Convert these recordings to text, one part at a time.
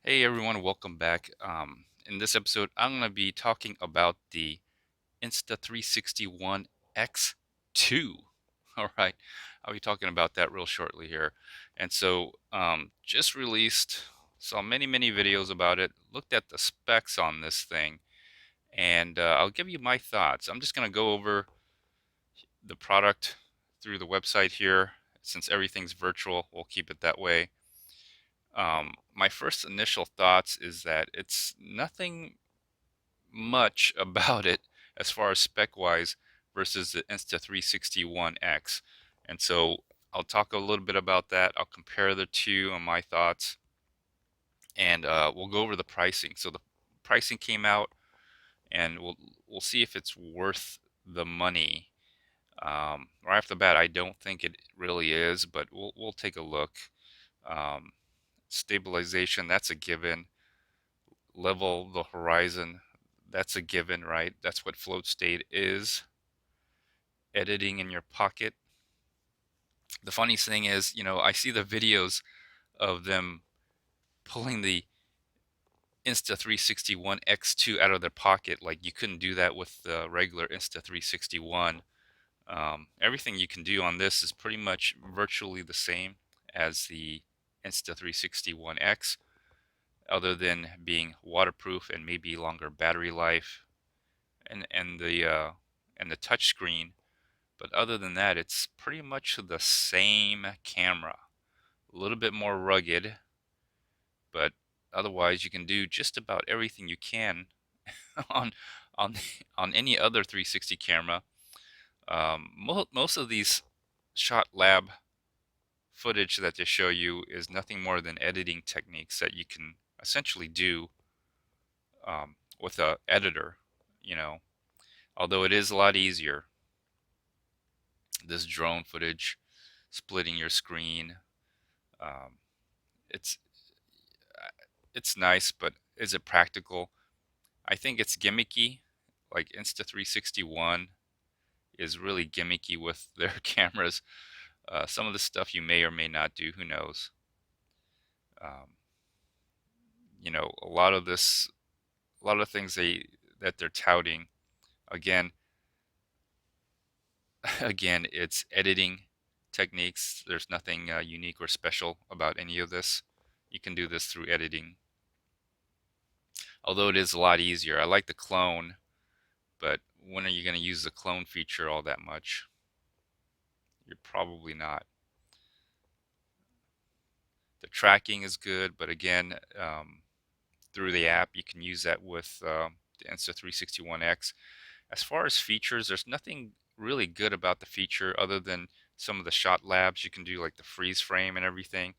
Hey everyone, welcome back. In this episode, I'm going to be talking about the Insta360 One X2. All right, I'll be talking about that real shortly here. And so, just released, saw many videos about it, looked at the specs on this thing, and I'll give you my thoughts. I'm just going to go over the product through the website here. Since everything's virtual, we'll keep it that way. My first initial thoughts is that it's nothing much about it as far as spec wise versus the Insta360 One X. And so I'll talk a little bit about that. I'll compare the two and my thoughts, and we'll go over the pricing. So the pricing came out, and we'll see if it's worth the money. Right off the bat, I don't think it really is, but we'll take a look. Um, Stabilization, that's a given. Level the horizon, that's a given, right? That's what float state is. Editing in your pocket. The funniest thing is, I see the videos of them pulling the Insta360 One X2 out of their pocket. Like you couldn't do that with the regular Insta360 One. Everything you can do on this is pretty much virtually the same as the Insta360 One X, other than being waterproof and maybe longer battery life and the touch screen. But other than that, it's pretty much the same camera. A little bit more rugged, but otherwise you can do just about everything you can on on on any other 360 camera. Most of these shot lab footage that they show you is nothing more than editing techniques that you can essentially do with a editor. You know, although it is a lot easier. This drone footage, splitting your screen, um, it's it's nice, but is it practical? I think it's gimmicky. Like Insta360 One is really gimmicky with their cameras. Some of the stuff you may or may not do, who knows? Um, a lot of a lot of things that they're touting. Again, again, it's editing techniques. There's nothing unique or special about any of this. You can do this through editing, although it is a lot easier. I like the clone, but when are you going to use the clone feature all that much? You're probably not. The tracking is good, but again, through the app, you can use that with the Insta360 One X. As far as features, there's nothing really good about the feature other than some of the shot labs you can do, like the freeze frame and everything.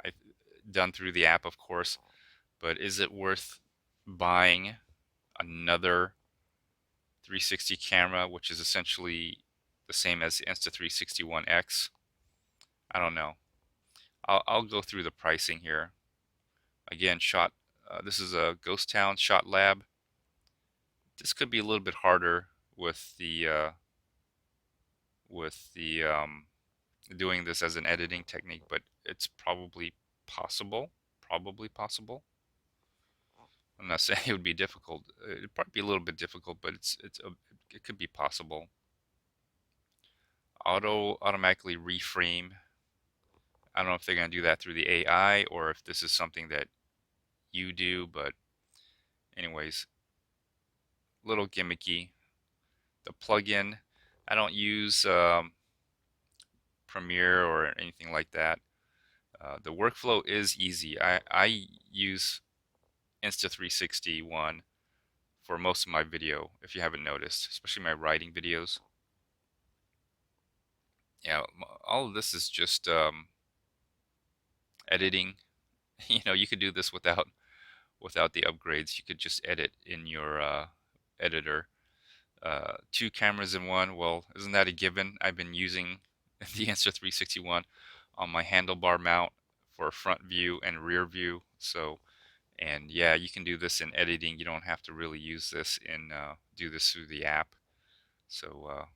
I've done through the app, of course, but is it worth buying another 360 camera, which is essentially the same as the Insta360 One X? I don't know. I'll go through the pricing here. Again, this is a Ghost Town Shot Lab. This could be a little bit harder with the doing this as an editing technique, but it's probably possible. Probably possible. I'm not saying it would be difficult. It'd probably be a little bit difficult, but it could be possible. Automatically reframe. I don't know if they're going to do that through the AI or if this is something that you do, but anyways, little gimmicky. The plugin, I don't use Premiere or anything like that. The workflow is easy. I use Insta360 One for most of my video, if you haven't noticed, especially my writing videos. Yeah, all of this is just editing. You could do this without the upgrades. You could just edit in your editor. Two cameras in one. Well, isn't that a given? I've been using the Insta360 One on my handlebar mount for front view and rear view. So, and yeah, you can do this in editing. You don't have to really use this do this through the app. So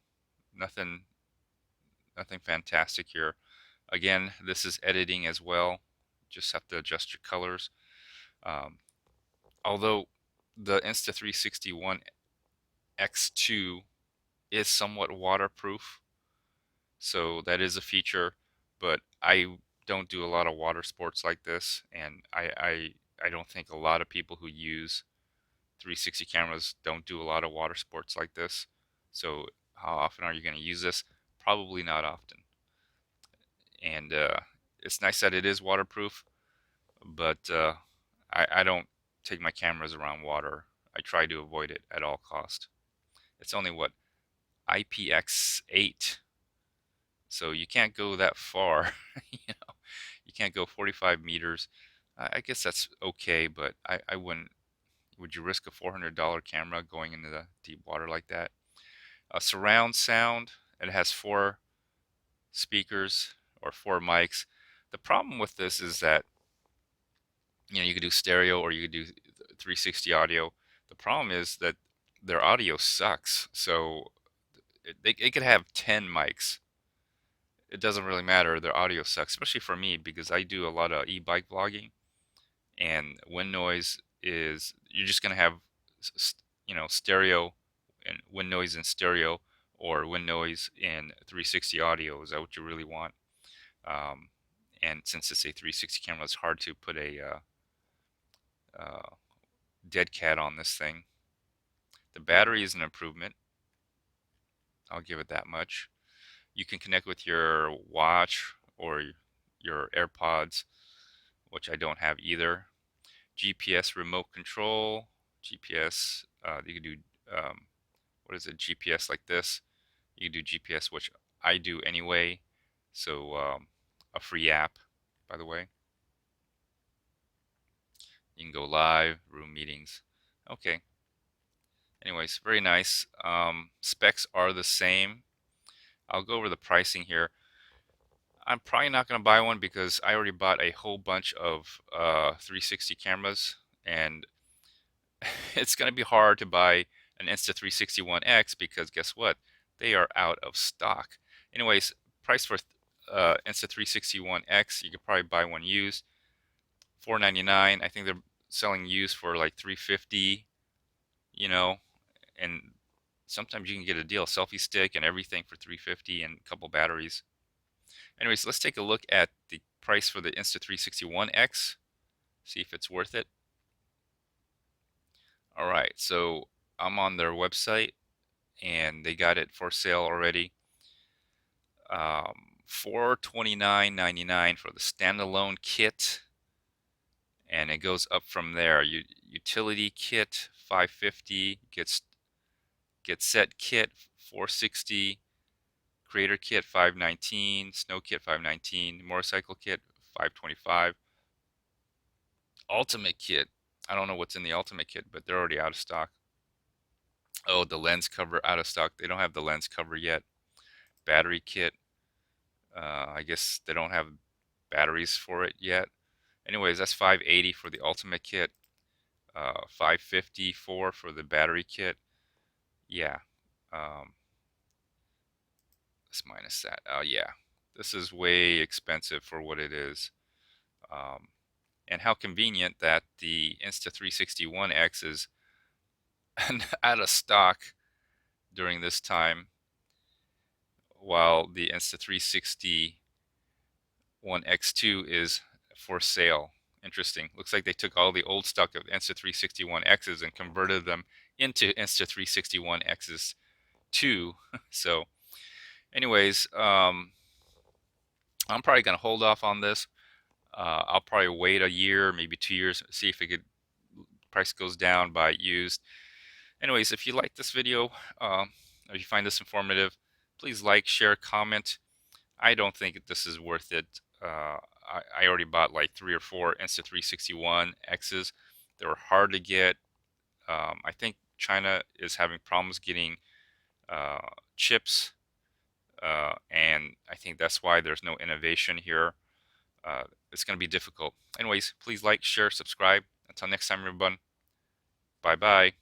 nothing nothing fantastic here. Again, this is editing as well. Just have to adjust your colors. Um, although the Insta360 One X2 is somewhat waterproof, so that is a feature, but I don't do a lot of water sports like this, and I don't think a lot of people who use 360 cameras don't do a lot of water sports like this. So how often are you going to use this? Probably not often. And it's nice that it is waterproof, but I don't take my cameras around water. I try to avoid it at all cost. It's only what, IPX8, so you can't go that far. You know, you can't go 45 meters. I guess that's okay, but I wouldn't. Would you risk a $400 camera going into the deep water like that? Surround sound. It has 4 speakers or 4 mics. The problem with this is that you could do stereo or you could do 360 audio. The problem is that their audio sucks. So they could have 10 mics. It doesn't really matter. Their audio sucks, especially for me because I do a lot of e-bike vlogging, and wind noise is you're just gonna have stereo and wind noise in stereo or wind noise in 360 audio. Is that what you really want? Um, and since it's a 360 camera, it's hard to put a dead cat on this thing. The battery is an improvement. I'll give it that much. You can connect with your watch or your AirPods, which I don't have either. GPS remote control. GPS, you can do, what is it, GPS like this. You can do GPS, which I do anyway. So, a free app, by the way. You can go live, room meetings. Okay. Anyways, very nice. Specs are the same. I'll go over the pricing here. I'm probably not going to buy one because I already bought a whole bunch of 360 cameras, and it's going to be hard to buy an Insta360 One X because guess what? They are out of stock. Anyways, price for Insta360 One X, you could probably buy one used, $499. I think they're selling used for like $350, you know, and sometimes you can get a deal, selfie stick and everything for $350 and a couple batteries. Anyways, let's take a look at the price for the Insta360 One X, see if it's worth it. All right, so I'm on their website and they got it for sale already. $429.99 for the standalone kit, and it goes up from there. Utility kit $550, get set kit $460, creator kit $519, snow kit $519, motorcycle kit $525, ultimate kit. I don't know what's in the ultimate kit, but they're already out of stock. Oh, the lens cover out of stock. They don't have the lens cover yet. Battery kit. I guess they don't have batteries for it yet. Anyways, that's $580 for the ultimate kit. $554 for the battery kit. Yeah. Let's minus that. Oh yeah. This is way expensive for what it is. Um, and how convenient that the Insta360 One X is out of stock during this time, while the Insta360 One X2 is for sale. Interesting. Looks like they took all the old stock of Insta360 One X's and converted them into Insta360 One X's 2. So, anyways, I'm probably going to hold off on this. I'll probably wait a year, maybe 2 years, see if price goes down, buy it used. Anyways, if you like this video, or you find this informative, please like, share, comment. I don't think this is worth it. I already bought like 3 or 4 Insta360 One X's. They were hard to get. I think China is having problems getting chips, and I think that's why there's no innovation here. It's going to be difficult. Anyways, please like, share, subscribe. Until next time, everyone. Bye bye.